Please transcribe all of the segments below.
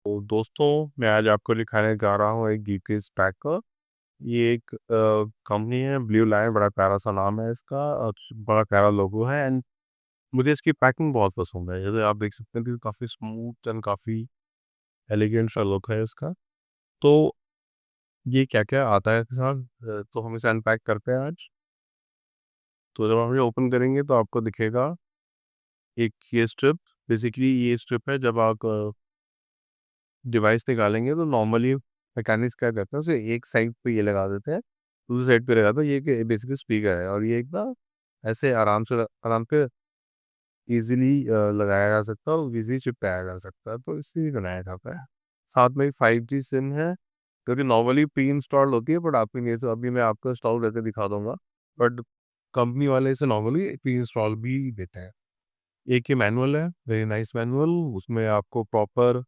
तो दोस्तों, मैं आज आपको दिखाने जा रहा हूँ एक जीपीएस ट्रैकर। ये एक कंपनी है ब्लू लाइन, बड़ा प्यारा सा नाम है इसका और बड़ा प्यारा लोगो है। एंड मुझे इसकी पैकिंग बहुत पसंद है। जैसे आप देख सकते हैं कि काफ़ी स्मूथ एंड काफ़ी एलिगेंट सा लुक है इसका। तो ये क्या-क्या आता है इसके साथ, तो हम इसे अनपैक करते हैं आज। तो जब हम ये ओपन करेंगे तो आपको दिखेगा एक ये स्ट्रिप। बेसिकली ये स्ट्रिप है, जब आप डिवाइस निकालेंगे तो नॉर्मली मैकेनिक्स क्या करते हैं, उसे एक साइड पे ये लगा देते हैं, दूसरी साइड पे लगा दो। ये बेसिकली स्पीकर है और ये एक ना ऐसे आराम पे इजीली लगाया जा सकता है और इजीली चिपकाया जा सकता है, तो इसलिए बनाया जाता है। साथ में 5G सिम है, जो कि नॉर्मली प्री इंस्टॉल्ड होती है, बट आपके लिए तो अभी मैं आपको इंस्टॉल करके दिखा दूंगा। बट कंपनी वाले इसे नॉर्मली प्री इंस्टॉल भी देते हैं। एक ये मैनुअल है, वेरी नाइस मैनुअल। उसमें आपको प्रॉपर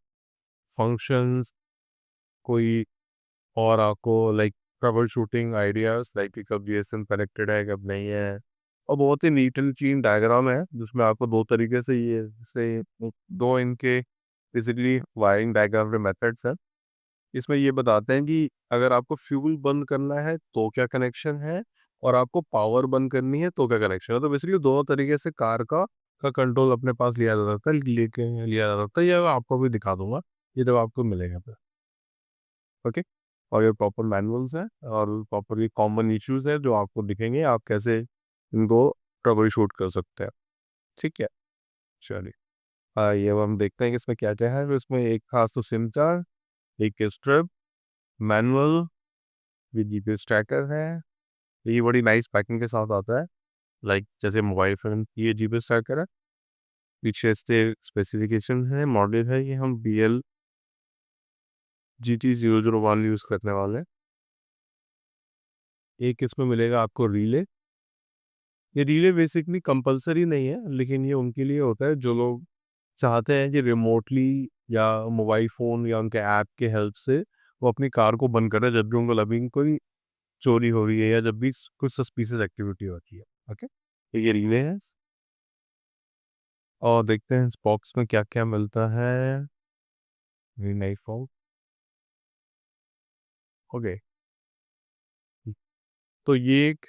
फंक्शंस, कोई और आपको like trouble shooting ideas, like कि कब जीएसएम कनेक्टेड है कब नहीं है। और बहुत ही नीट एंड क्लीन डायग्राम है, जिसमें आपको दो तरीके से ये से दो इनके बेसिकली वायरिंग डायग्राम के मेथड्स हैं। इसमें ये बताते हैं कि अगर आपको फ्यूल बंद करना है तो क्या कनेक्शन है, और आपको पावर बंद करनी है तो क्या कनेक्शन है। तो बेसिकली दोनों तरीके से कार का कंट्रोल अपने पास लिया जा सकता है, लेके लिया जा सकता है। ये आपको भी दिखा दूंगा ये जब आपको मिलेगा फिर। ओके। और ये प्रॉपर मैनुअल्स हैं और प्रॉपर ये कॉमन इश्यूज है जो आपको दिखेंगे, आप कैसे इनको ट्रबल शूट कर सकते हैं। ठीक है, चलिए। ये अब हम देखते हैं कि इसमें क्या क्या है। तो इसमें एक खास तो सिम चार्ज, एक स्ट्रिप, मैनुअल, ये जीपीएस ट्रैकर है। ये बड़ी नाइस पैकिंग के साथ आता है, लाइक जैसे मोबाइल फोन की ये जीपीएस ट्रैकर है। पीछे से स्पेसिफिकेशन है, मॉडल है, ये हम BL GT001 यूज़ करने वाले हैं। एक इसमें मिलेगा आपको रिले। ये रिले बेसिकली कंपलसरी नहीं है, लेकिन ये उनके लिए होता है जो लोग चाहते हैं कि रिमोटली या मोबाइल फ़ोन या उनके ऐप के हेल्प से वो अपनी कार को बंद करें जब भी उनको लगे कि कोई चोरी हो रही है या जब भी कुछ सस्पिशियस एक्टिविटी होती है। ओके, तो ये रिले है। और देखते हैं इस बॉक्स में क्या क्या मिलता है। Very nice box. ओके, तो ये एक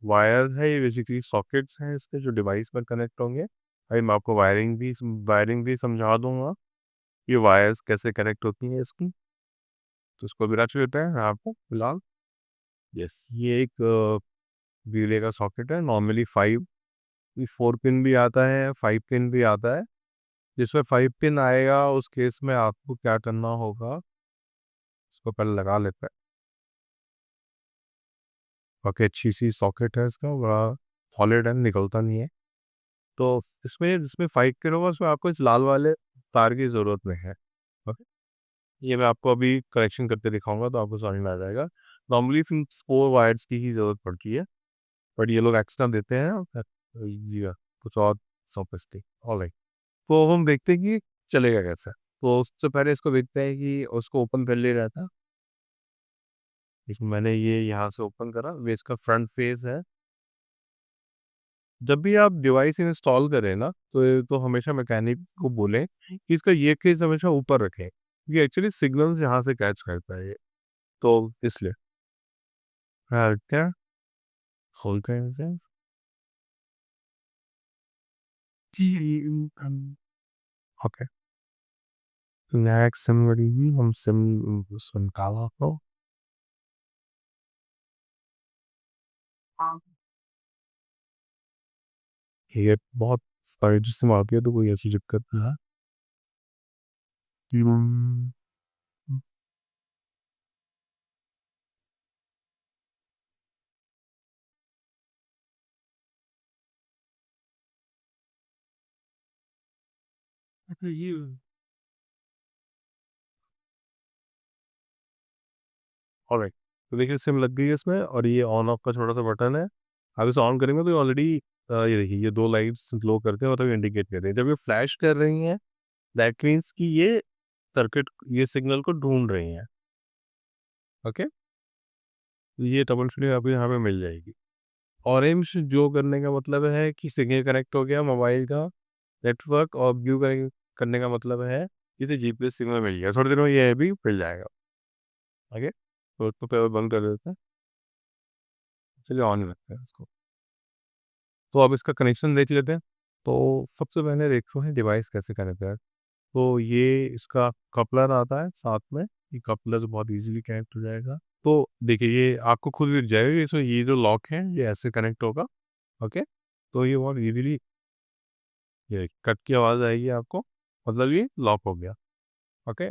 वायर है, ये बेसिकली सॉकेट्स हैं इसके जो डिवाइस में कनेक्ट होंगे। भाई मैं आपको वायरिंग भी समझा दूंगा, ये वायर्स कैसे कनेक्ट होती हैं इसकी। तो इसको भी रच लेते हैं आपको फिलहाल। यस, ये एक रिले का सॉकेट है। नॉर्मली 4 पिन भी आता है, 5 पिन भी आता है। जिसमें 5 पिन आएगा उस केस में आपको क्या करना होगा, इसको पहले लगा लेते हैं। बाकी अच्छी सी सॉकेट है इसका, बड़ा सॉलिड है, निकलता नहीं है। तो इसमें जिसमें 5 पिन होगा उसमें आपको इस लाल वाले तार की ज़रूरत नहीं है। ओके, ये मैं आपको अभी कनेक्शन करके दिखाऊंगा तो आपको समझ में आ जाएगा। नॉर्मली 4 वायर्स की ही ज़रूरत पड़ती है, बट ये लोग एक्स्ट्रा देते हैं। ये कुछ और सोफिस्टिक। ऑलराइट, तो हम देखते हैं कि चलेगा कैसे। तो उससे पहले इसको देखते हैं कि उसको ओपन कर ले रहा था। इसमें मैंने ये यहाँ से ओपन करा, ये इसका फ्रंट फेस है। जब भी आप डिवाइस इंस्टॉल करें ना, तो हमेशा मैकेनिक को बोलें कि इसका ये केस हमेशा ऊपर रखें, ये एक्चुअली सिग्नल्स यहाँ से कैच करता है ये, तो इसलिए। हाँ, क्या होल का सेंस। ओके, नेक्स्ट सिम बड़ी हम सिम निकाला तो ये बहुत सारी सिम आती है, तो कोई ऐसी दिक्कत नहीं है। हम्म, अच्छा, ये ऑलराइट। तो देखिए सिम लग गई है इसमें, और ये ऑन ऑफ का छोटा सा बटन है। आप इसे ऑन करेंगे तो ऑलरेडी ये देखिए ये दो लाइट्स ग्लो करते हैं, मतलब इंडिकेट करते हैं। जब ये फ्लैश कर रही हैं, दैट मीन्स कि ये सर्किट ये सिग्नल को ढूंढ रही हैं। ओके, ये ट्रबल शूटिंग आपको यहाँ पे मिल जाएगी। ऑरेंज जो करने का मतलब है कि सिग्नल कनेक्ट हो गया मोबाइल का नेटवर्क, और ब्लू करने का मतलब है इसे जीपीएस सिग्नल मिल गया, थोड़ी देर में ये भी मिल जाएगा। ओके, तो इसको पहले बंद कर देते हैं, चलिए ऑन रखते हैं इसको। तो अब इसका कनेक्शन देख लेते हैं। तो सबसे पहले देखते हैं डिवाइस कैसे कनेक्ट है। तो ये इसका कपलर आता है साथ में, ये कपलर से बहुत इजीली कनेक्ट हो जाएगा। तो देखिए ये आपको खुद दिख जाएगा, इसमें ये जो लॉक है ये ऐसे कनेक्ट होगा। ओके, तो ये बहुत इजीली, ये कट की आवाज़ आएगी आपको, मतलब ये लॉक हो गया। ओके,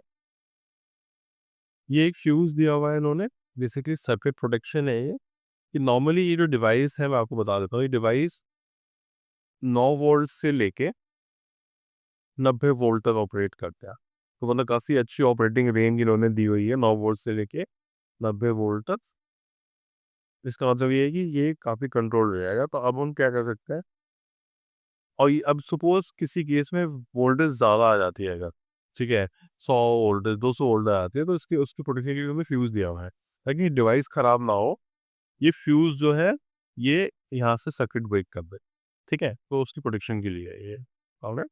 ये एक फ्यूज़ दिया हुआ है इन्होंने, बेसिकली सर्किट प्रोटेक्शन है ये। कि नॉर्मली ये जो डिवाइस है मैं आपको बता देता हूँ, ये डिवाइस 9 वोल्ट से लेके 90 वोल्ट तक ऑपरेट करता है। तो मतलब काफ़ी अच्छी ऑपरेटिंग रेंज इन्होंने दी हुई है, 9 वोल्ट से लेके 90 वोल्ट तक। इसका मतलब ये है कि ये काफ़ी कंट्रोल रहेगा। तो अब हम क्या कर सकते हैं, और ये अब सपोज़ किसी केस में वोल्टेज ज़्यादा आ जाती है अगर, ठीक है, 100 वोल्टेज 200 वोल्ट आ जाती है, तो इसकी उसकी प्रोटेक्शन के लिए हमें फ्यूज़ दिया हुआ है, ताकि डिवाइस ख़राब ना हो। ये फ्यूज़ जो है, ये यहाँ से सर्किट ब्रेक कर दे, ठीक है? तो उसकी प्रोटेक्शन के लिए है ये। ऑलराइट?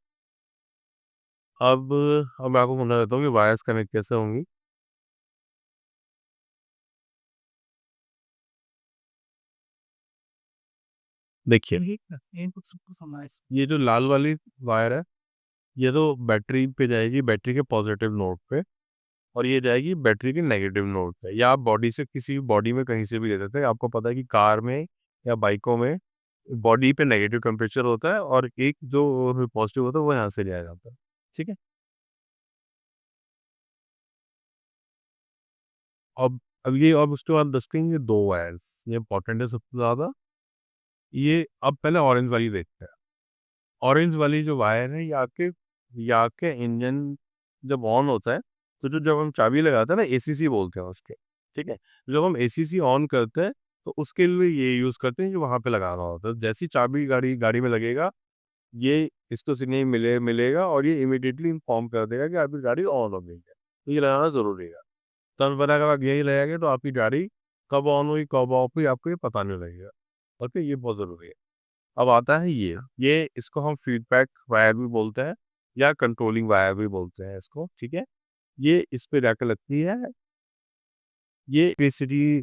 अब मैं आपको समझा देता हूँ कि वायर्स कनेक्ट कैसे होंगी। देखिए, ये जो लाल वाली वायर है, ये तो बैटरी पे जाएगी, बैटरी के पॉजिटिव नोड पे, और ये जाएगी बैटरी के नेगेटिव नोड पे। या आप बॉडी से, किसी बॉडी में कहीं से भी ले सकते हैं। आपको पता है कि कार में या बाइकों में बॉडी पे नेगेटिव टेम्परेचर होता है, और एक जो पॉजिटिव होता है वो यहाँ से लिया जाता है, ठीक है? अब उसके बाद दसते हैं ये 2 वायर्स, ये इम्पोर्टेंट है सबसे ज़्यादा। ये अब पहले ऑरेंज वाली देखते हैं। ऑरेंज वाली जो वायर है, ये आपके इंजन जब ऑन होता है, तो जो जब हम चाबी लगाते हैं ना, एसीसी बोलते हैं उसके, ठीक है? जब हम एसीसी ऑन करते हैं, तो उसके लिए ये यूज़ करते हैं, जो वहाँ पे लगाना होता है। जैसी चाबी गाड़ी गाड़ी में लगेगा, ये इसको सिग्नल मिलेगा, और ये इमीडिएटली इन्फॉर्म कर देगा कि आपकी गाड़ी ऑन हो गई है। तो ये लगाना ज़रूरी है। तब वरना अगर आप यही लगाएंगे, तो आपकी गाड़ी कब ऑन हुई, कब ऑफ हुई, आपको ये पता नहीं लगेगा। ओके, ये बहुत ज़रूरी है। अब आता है ये इसको हम फीडबैक वायर भी बोलते हैं, या कंट्रोलिंग वायर भी बोलते हैं इसको, ठीक है? ये इस पे जाकर लगती है, ये इलेक्ट्रिसिटी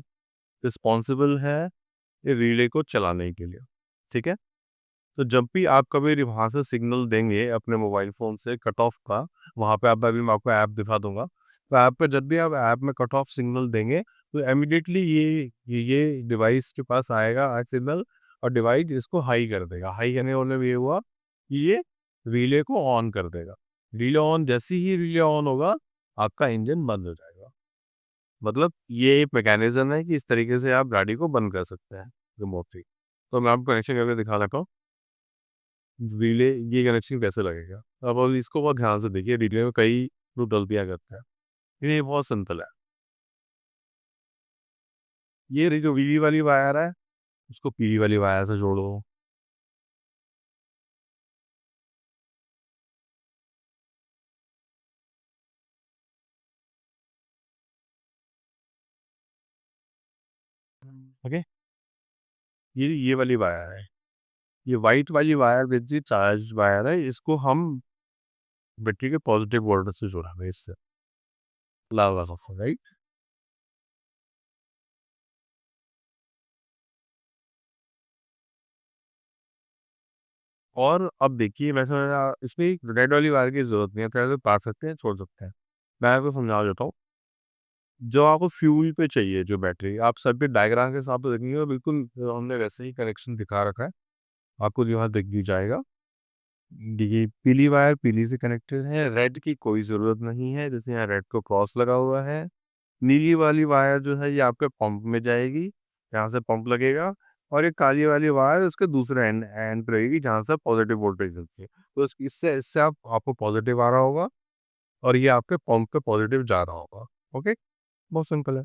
रिस्पॉन्सिबल है ये रिले को चलाने के लिए, ठीक है? तो जब भी आप कभी वहाँ से सिग्नल देंगे अपने मोबाइल फ़ोन से कट ऑफ का, वहाँ पे आप, अभी मैं आपको ऐप दिखा दूँगा। तो ऐप पे जब भी आप ऐप में कट ऑफ सिग्नल देंगे, तो इमीडिएटली ये डिवाइस के पास आएगा सिग्नल, और डिवाइस इसको हाई कर देगा। हाई करने का मतलब ये हुआ कि ये रिले को ऑन कर देगा। रिले ऑन, जैसे ही रिले ऑन होगा, आपका इंजन बंद हो जाएगा। मतलब ये एक मैकेनिज़्म है कि इस तरीके से आप गाड़ी को बंद कर सकते हैं रिमोटली। तो मैं आपको कनेक्शन करके दिखा देता हूँ। रिले, ये कनेक्शन कैसे लगेगा? अब इसको बहुत ध्यान से देखिए, रिले में कई लोग गलतियाँ करते हैं। ये बहुत सिंपल है। ये रही जो नीली वाली वायर है, उसको पीली वाली वायर से जोड़ो। ओके? ये वाली वायर है। ये व्हाइट वाली wire with the charge wire है, इसको हम बैटरी के पॉजिटिव वोल्टेज से जोड़ेंगे इससे। लगा सकते, राइट? और अब देखिए, मैं इसमें रेड वाली वायर की ज़रूरत नहीं है, चाहे तो काट सकते हैं, छोड़ सकते हैं। मैं आपको समझा देता हूँ। जो आपको फ्यूल पे चाहिए जो बैटरी, आप सर्किट डायग्राम के हिसाब से देखेंगे, तो बिल्कुल हमने वैसे ही कनेक्शन दिखा रखा है। आपको जो यहाँ दिख भी जाएगा। देखिए, पीली वायर पीली से कनेक्टेड है, रेड की कोई ज़रूरत नहीं है, जैसे यहाँ रेड को क्रॉस लगा हुआ है। नीली वाली वायर जो है, ये आपके पंप में जाएगी, यहाँ से पंप लगेगा, और ये काली वाली वायर उसके दूसरे एंड एंड पे रहेगी, जहाँ से पॉजिटिव वोल्टेज चलती है। तो इससे इससे आपको पॉजिटिव आ रहा होगा, और ये आपके पंप पे पॉजिटिव जा रहा होगा। ओके? बहुत सिंपल है।